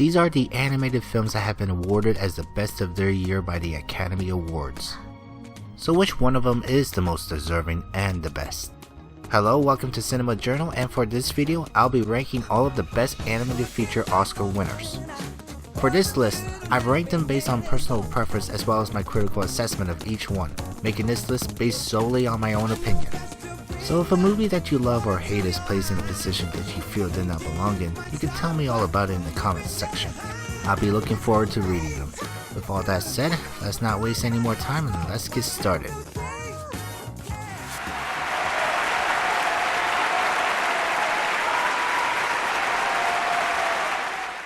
These are the animated films that have been awarded as the best of their year by the Academy Awards. So which one of them is the most deserving and the best? Hello, welcome to Cinema Journal, and for this video, I'll be ranking all of the best animated feature Oscar winners. For this list, I've ranked them based on personal preference as well as my critical assessment of each one, making this list based solely on my own opinion. So if a movie that you love or hate is placed in a position that you feel did not belong in, you can tell me all about it in the comments section. I'll be looking forward to reading them. With all that said, let's not waste any more time and let's get started.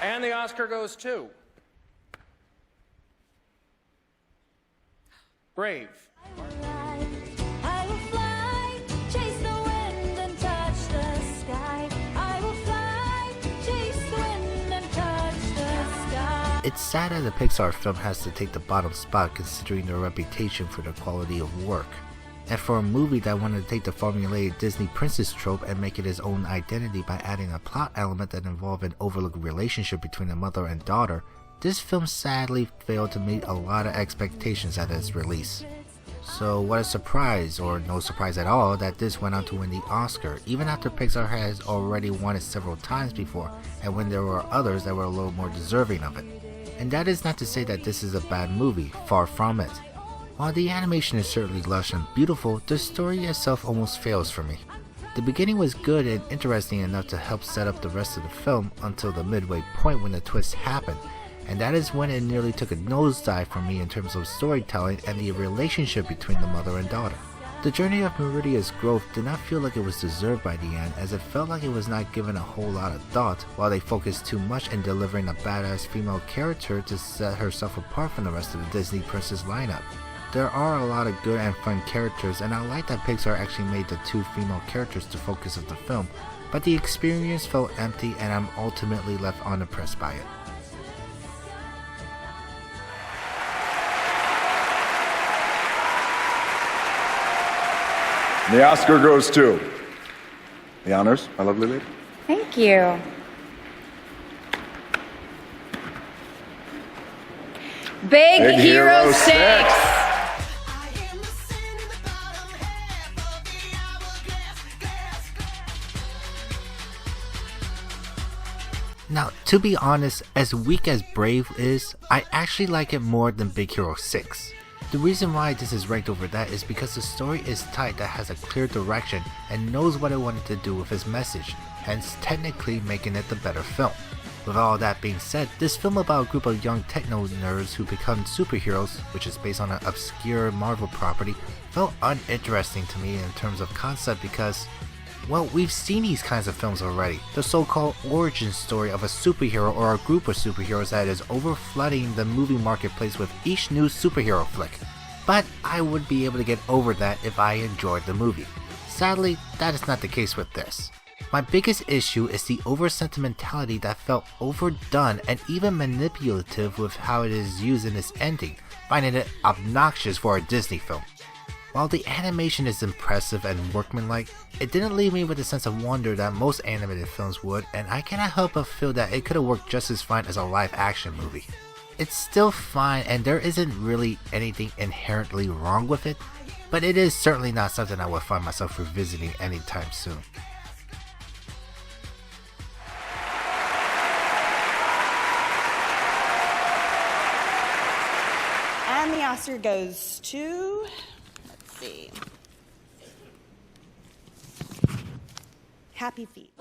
And the Oscar goes to Brave. It's sad that a Pixar film has to take the bottom spot considering their reputation for their quality of work. And for a movie that wanted to take the formulaic Disney princess trope and make it its own identity by adding a plot element that involved an overlooked relationship between a mother and daughter, this film sadly failed to meet a lot of expectations at its release. So what a surprise, or no surprise at all, that this went on to win the Oscar, even after Pixar has already won it several times before, and when there were others that were a little more deserving of it. And that is not to say that this is a bad movie, far from it. While the animation is certainly lush and beautiful, the story itself almost fails for me. The beginning was good and interesting enough to help set up the rest of the film until the midway point when the twist happened, and that is when it nearly took a nosedive for me in terms of storytelling and the relationship between the mother and daughter. The journey of Meridia's growth did not feel like it was deserved by the end, as it felt like it was not given a whole lot of thought, while they focused too much in delivering a badass female character to set herself apart from the rest of the Disney princess lineup. There are a lot of good and fun characters, and I like that Pixar actually made the two female characters the focus of the film, but the experience felt empty and I'm ultimately left unimpressed by it. The Oscar goes to the honors, my lovely lady. Thank you. Big Hero 6. Now, to be honest, as weak as Brave is, I actually like it more than Big Hero 6. The reason why this is ranked over that is because the story is tight, that has a clear direction and knows what it wanted to do with its message, hence technically making it the better film. With all that being said, this film about a group of young techno nerds who become superheroes, which is based on an obscure Marvel property, felt uninteresting to me in terms of concept because, well, we've seen these kinds of films already. The so-called origin story of a superhero or a group of superheroes that is overflooding the movie marketplace with each new superhero flick. But I would be able to get over that if I enjoyed the movie. Sadly, that is not the case with this. My biggest issue is the over-sentimentality that felt overdone and even manipulative with how it is used in its ending, finding it obnoxious for a Disney film. While the animation is impressive and workmanlike, it didn't leave me with a sense of wonder that most animated films would, and I cannot help but feel that it could have worked just as fine as a live action movie. It's still fine and there isn't really anything inherently wrong with it, but it is certainly not something I would find myself revisiting anytime soon. And the Oscar goes to, let's see, Happy Feet.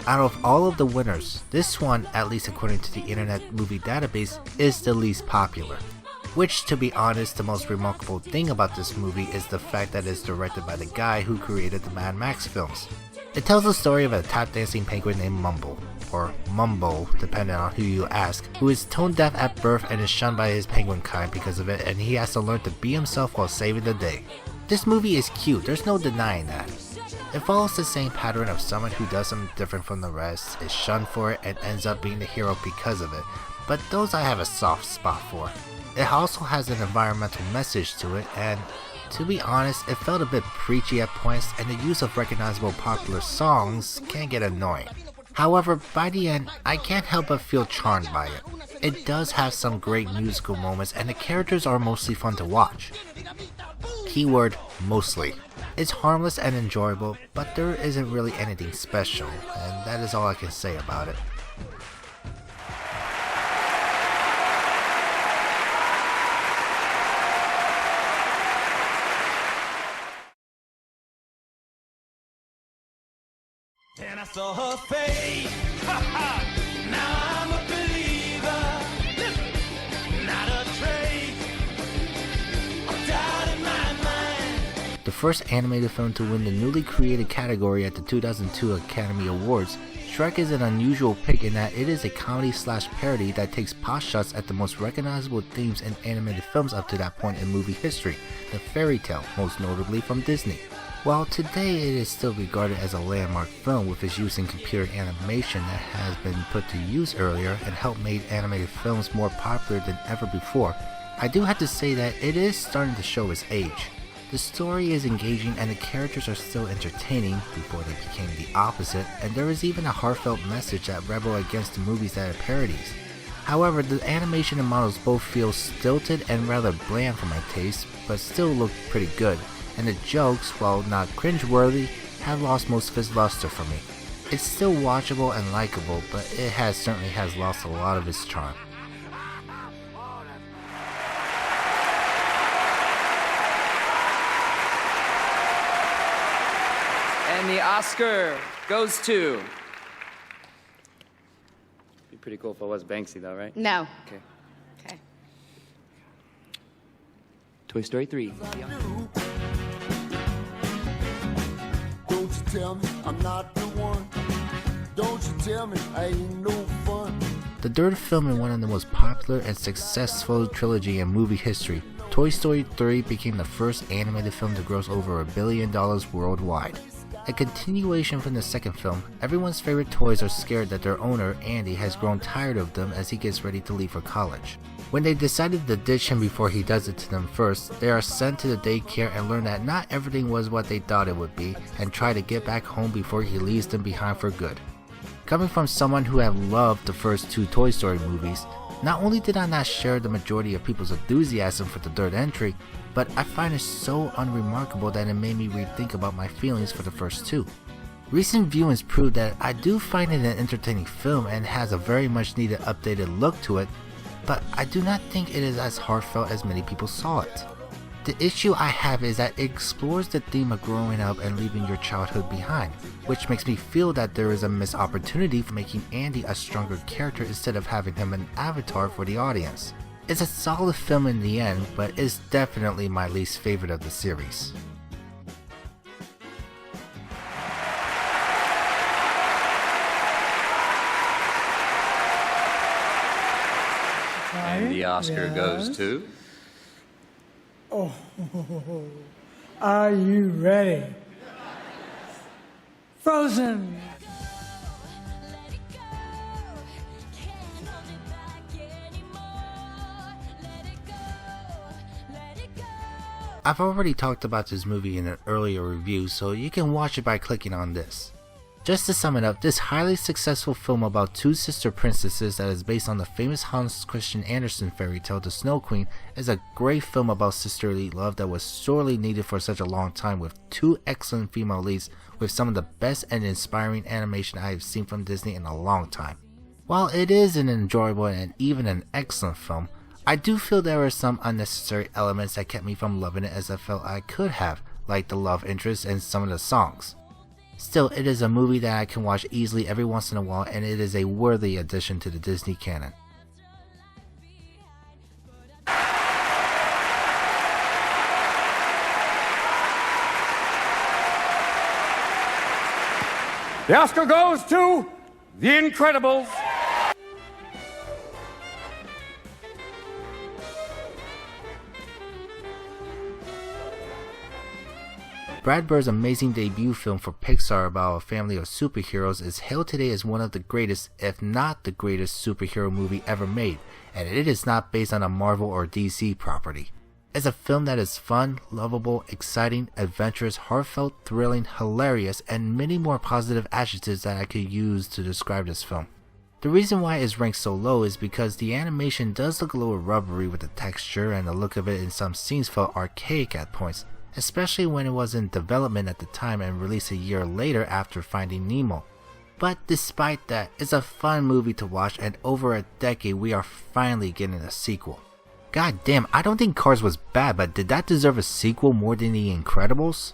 Out of all of the winners, this one, at least according to the Internet Movie Database, is the least popular. Which, to be honest, the most remarkable thing about this movie is the fact that it's directed by the guy who created the Mad Max films. It tells the story of a tap dancing penguin named Mumble, or Mumbo, depending on who you ask, who is tone deaf at birth and is shunned by his penguin kind because of it, and he has to learn to be himself while saving the day. This movie is cute, there's no denying that. It follows the same pattern of someone who does something different from the rest, is shunned for it, and ends up being the hero because of it, but those I have a soft spot for. It also has an environmental message to it, and to be honest, it felt a bit preachy at points, and the use of recognizable popular songs can get annoying. However, by the end, I can't help but feel charmed by it. It does have some great musical moments, and the characters are mostly fun to watch. Keyword, mostly. It's harmless and enjoyable, but there isn't really anything special, and that is all I can say about it. And I saw her face. Ha ha! Now I'm a believer. Listen, not a trace of doubt in my mind. The first animated film to win the newly created category at the 2002 Academy Awards, Shrek is an unusual pick in that it is a comedy/parody that takes pot shots at the most recognizable themes in animated films up to that point in movie history, the fairy tale, most notably from Disney. While today it is still regarded as a landmark film with its use in computer animation that has been put to use earlier and helped make animated films more popular than ever before, I do have to say that it is starting to show its age. The story is engaging and the characters are still entertaining before they became the opposite, and there is even a heartfelt message that rebel against the movies that are parodies. However, the animation and models both feel stilted and rather bland for my taste, but still look pretty good. And the jokes, while not cringeworthy, have lost most of its luster for me. It's still watchable and likable, but it certainly has lost a lot of its charm. And the Oscar goes to... Be pretty cool if I was Banksy though, right? No. Okay. Okay. Toy Story 3. Don't you tell me I'm not the one. Don't you tell me I ain't no fun. The third film in one of the most popular and successful trilogy in movie history, Toy Story 3 became the first animated film to gross over $1 billion worldwide. A continuation from the second film, everyone's favorite toys are scared that their owner, Andy, has grown tired of them as he gets ready to leave for college. When they decided to ditch him before he does it to them first, they are sent to the daycare and learn that not everything was what they thought it would be, and try to get back home before he leaves them behind for good. Coming from someone who have loved the first two Toy Story movies, not only did I not share the majority of people's enthusiasm for the third entry, but I find it so unremarkable that it made me rethink about my feelings for the first two. Recent viewings prove that I do find it an entertaining film and has a very much needed updated look to it, but I do not think it is as heartfelt as many people saw it. The issue I have is that it explores the theme of growing up and leaving your childhood behind, which makes me feel that there is a missed opportunity for making Andy a stronger character instead of having him an avatar for the audience. It's a solid film in the end, but it's definitely my least favorite of the series. And the Oscar goes to... Oh, are you ready? Frozen! I've already talked about this movie in an earlier review, so you can watch it by clicking on this. Just to sum it up, this highly successful film about two sister princesses that is based on the famous Hans Christian Andersen fairy tale The Snow Queen is a great film about sisterly love that was sorely needed for such a long time, with two excellent female leads with some of the best and inspiring animation I have seen from Disney in a long time. While it is an enjoyable and even an excellent film, I do feel there are some unnecessary elements that kept me from loving it as I felt I could have, like the love interest and some of the songs. Still, it is a movie that I can watch easily every once in a while, and it is a worthy addition to the Disney canon. The Oscar goes to The Incredibles. Brad Bird's amazing debut film for Pixar about a family of superheroes is hailed today as one of the greatest, if not the greatest superhero movie ever made, and it is not based on a Marvel or DC property. It's a film that is fun, lovable, exciting, adventurous, heartfelt, thrilling, hilarious, and many more positive adjectives that I could use to describe this film. The reason why it's ranked so low is because the animation does look a little rubbery with the texture, and the look of it in some scenes felt archaic at points, especially when it was in development at the time and released a year later after Finding Nemo. But despite that, it's a fun movie to watch, and over a decade we are finally getting a sequel. God damn, I don't think Cars was bad, but did that deserve a sequel more than The Incredibles?